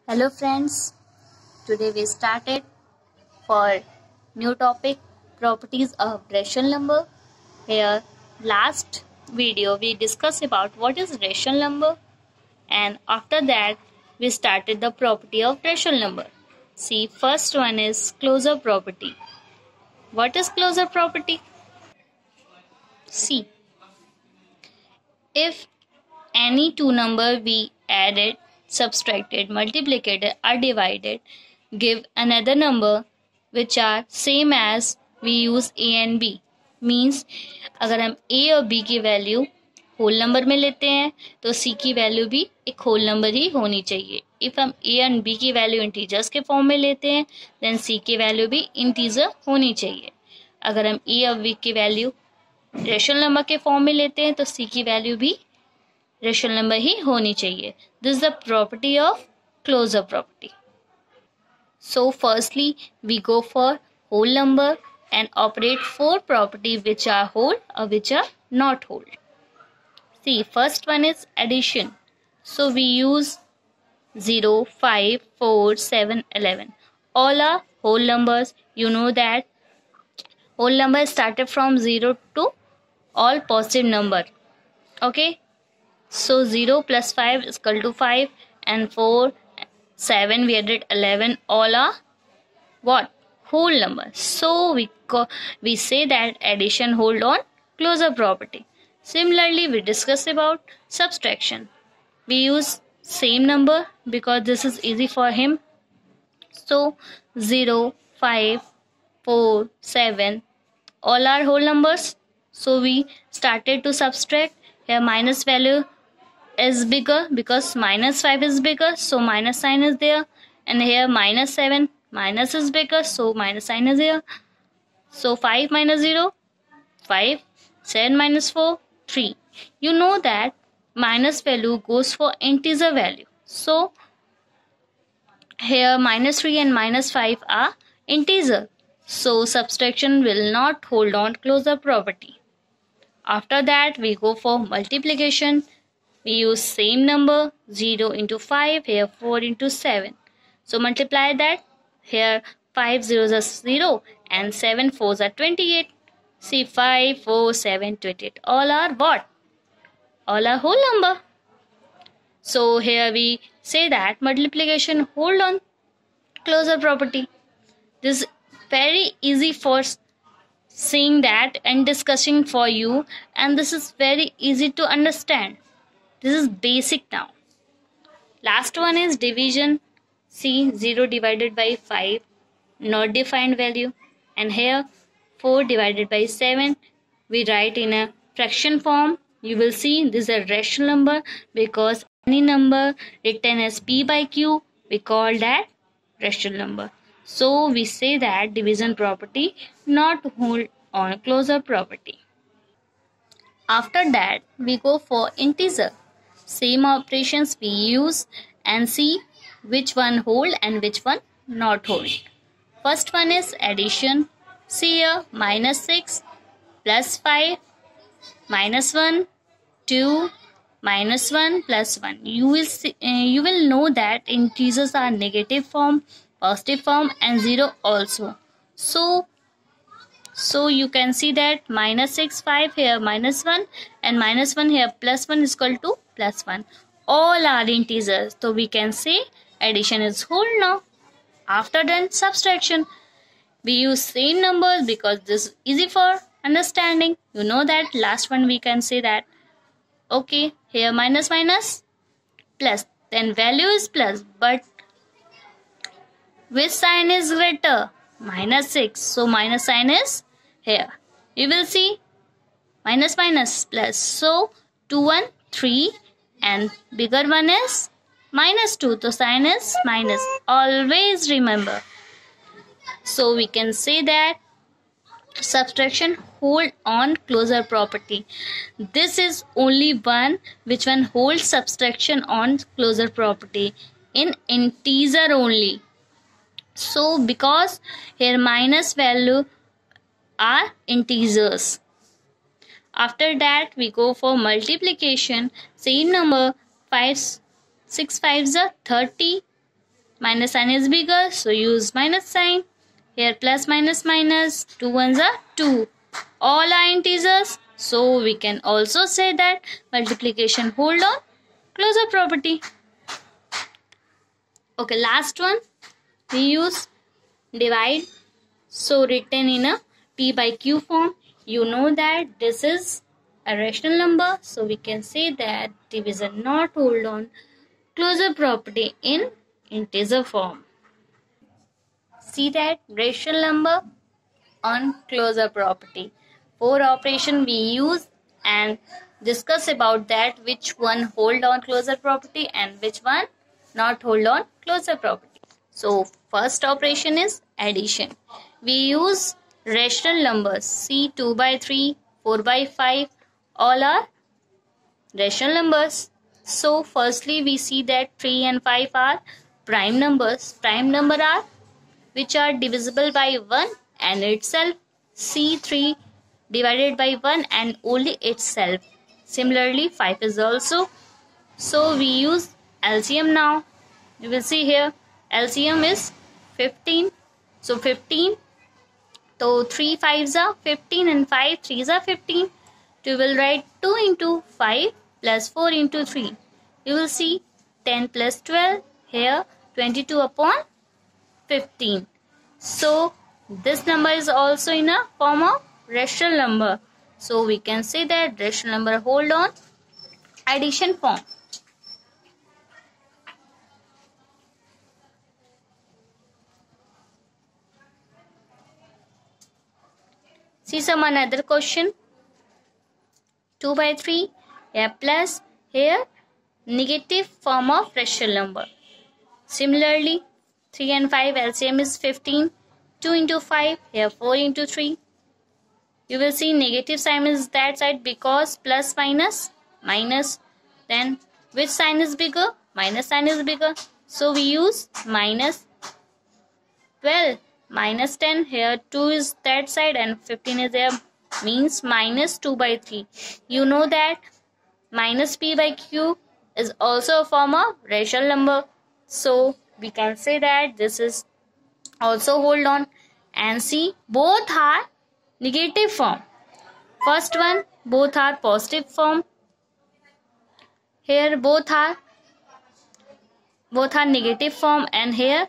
Hello friends, today we started for new topic properties of rational number. Here last video we discussed about what is rational number, and after that we started the property of rational number. See, first one is closure property. What is closure property? See, if any two number we added, subtracted, multiplied or divided give another number which are same as we use a and b, means अगर हम a और b की value whole number में लेते हैं तो c की value भी एक होल नंबर ही होनी चाहिए. इफ हम a एंड b की वैल्यू इंटीजर्स के फॉर्म में लेते हैं देन c की वैल्यू भी इंटीजर होनी चाहिए. अगर हम a और b की वैल्यू रेशनल नंबर के फॉर्म में लेते हैं तो c की वैल्यू भी रेशनल नंबर ही होनी चाहिए. This is the property of closure property. So firstly we go for whole number and operate four properties which are whole or which are not whole. See, first one is addition. So we use 0, 5, 4, 7, 11. All are whole numbers. You know that whole number started from 0 to all positive number. Okay. So 0 plus 5 is equal to 5 and 4, 7 we added 11. All are what? Whole number. So we say that addition hold on closure property. Similarly, we discuss about subtraction. We use same number because this is easy for him. So 0, 5, 4, 7 all are whole numbers. So we started to subtract. Here minus value is bigger because minus 5 is bigger, so minus sign is there. And here minus 7, minus is bigger, so minus sign is here. So 5 minus 0, 5. 7 minus 4, 3. You know that minus value goes for integer value. So here minus 3 and minus 5 are integer. So subtraction will not hold on closure property. After that we go for multiplication. We use same number, 0 into 5, here 4 into 7. So multiply that. Here 5 zeros are 0 and 7 fours are 28. See, 5, 4, 7, 28. All are what? All are whole number. So here we say that multiplication hold on closure property. This is very easy for seeing that and discussing for you, and this is very easy to understand. This is basic now. Last one is division. See, 0 divided by 5, not defined value. And here 4 divided by 7, we write in a fraction form. You will see this is a rational number because any number written as p by q, we call that rational number. So we say that division property not hold on closure property. After that we go for integer. Same operations we use and see which one hold and which one not hold. First one is addition. See here, minus 6 plus 5 minus 1, 2 minus 1 plus 1. You will know that integers are negative form, positive form and 0 also. So you can see that minus 6, 5 here minus 1 and minus 1 here plus 1 is equal to plus 1. All are integers. So we can say addition is whole now. After that subtraction. We use same numbers because this is easy for understanding. You know that last one we can say that. Okay, here minus minus plus. Then value is plus. But which sign is greater? Minus 6. So minus sign is here. You will see minus minus plus. So 2, 1, 3 and bigger one is minus 2. So sign is minus. Always remember. So we can say that subtraction hold on closure property. This is only one which one holds subtraction on closure property in integer only. So because here minus value are integers. After that we go for multiplication. Same number, 5, 6 5s are 30 Minus sign is bigger, so use minus sign. Here plus minus minus, 2 ones are 2. All are integers, so we can also say that multiplication hold on closure property. Okay, last one, we use divide. So written in a P by Q form, you know that this is a rational number, so we can say that division not hold on closure property in integer form. See that rational number on closure property. 4 operation we use and discuss about that which one hold on closure property and which one not hold on closure property. So first operation is addition. We use rational numbers. See 2 by 3, 4 by 5, all are rational numbers. So firstly we see that 3 and 5 are prime numbers. Prime number are which are divisible by 1 and itself. See 3 divided by 1 and only itself. Similarly 5 is also. So we use LCM now. You will see here LCM is 15. So 15. So 3 5s are 15 and 5 3s are 15. We will write 2 into 5 plus 4 into 3. You will see 10 plus 12. Here 22 upon 15. So this number is also in a form of rational number. So we can say that rational number hold on addition form. See some another question. 2 by 3, yeah, plus here negative form of rational number. Similarly 3 and 5 LCM is 15. 2 into 5, here 4 into 3. You will see negative sign is that side because plus minus minus. Then which sign is bigger? Minus sign is bigger. So we use minus 12. Minus 10, here 2 is that side and 15 is there, means minus 2 by 3. You know that minus P by Q is also a form of rational number. So we can say that this is also hold on. And see both are negative form. First one both are positive form. Here both are negative form and here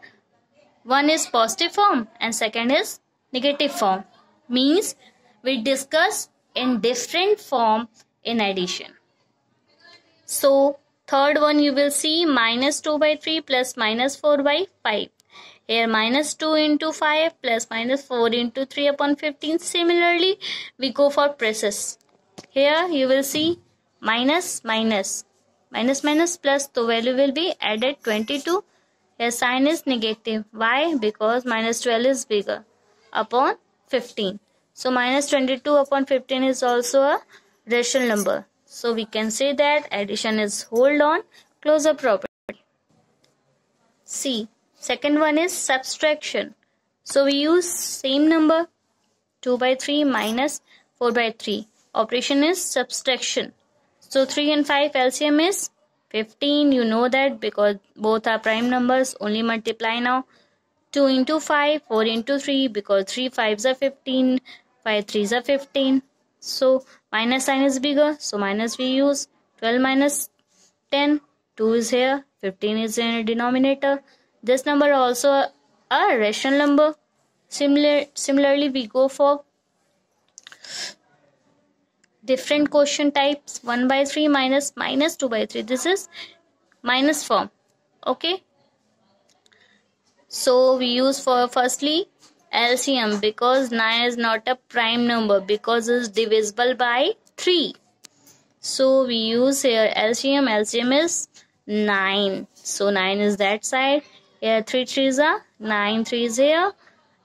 one is positive form and second is negative form. Means we discuss in different form in addition. So third one you will see minus 2 by 3 plus minus 4 by 5. Here minus 2 into 5 plus minus 4 into 3 upon 15. Similarly we go for process. Here you will see minus minus. Minus minus plus, the value will be added 22. Here sign is negative. Why? Because minus 12 is bigger upon 15. So minus 22 upon 15 is also a rational number. So we can say that addition is hold on closure property. C. Second one is subtraction. So we use same number 2 by 3 minus 4 by 3. Operation is subtraction. So 3 and 5 LCM is 15. You know that because both are prime numbers. Only multiply now. 2 into 5, 4 into 3 because 3 5s are 15, 5 3s are 15. So minus sign is bigger. So minus we use 12 minus 10. 2 is here. 15 is in a denominator. This number also a rational number. Similarly we go for different question types. 1 by 3 minus 2 by 3. This is minus form. Okay. So we use for firstly LCM because 9 is not a prime number because it's divisible by 3. So we use here LCM. LCM is 9. So 9 is that side. Here 3 3s are 9 3s here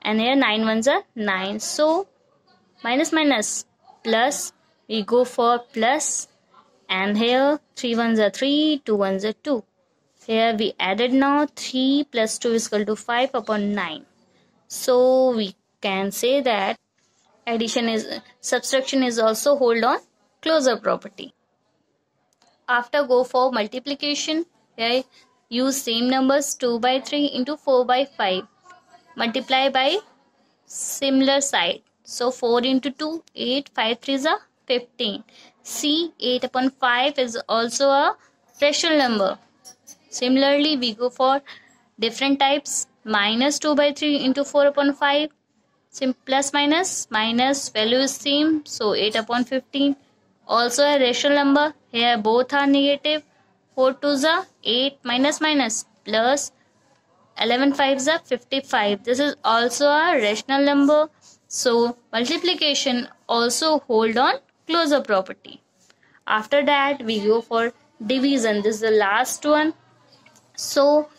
and here 9 1s are 9. So minus minus plus. We go for plus and here 3 1s are 3, 2 1s are 2. Here we added now 3 plus 2 is equal to 5 upon 9. So we can say that subtraction is also hold on closure property. After go for multiplication. Here use same numbers 2 by 3 into 4 by 5. Multiply by similar side. So 4 into 2, 8, 5 3s are 15. See, 8 upon 5 is also a rational number. Similarly, we go for different types. Minus 2 by 3 into 4 upon 5. Plus minus value is same, so 8 upon 15. Also a rational number. Here both are negative. 4 2s are 8 minus plus 11 5s are 55. This is also a rational number. So multiplication also hold on closure property. After that we go for division. This is the last one. So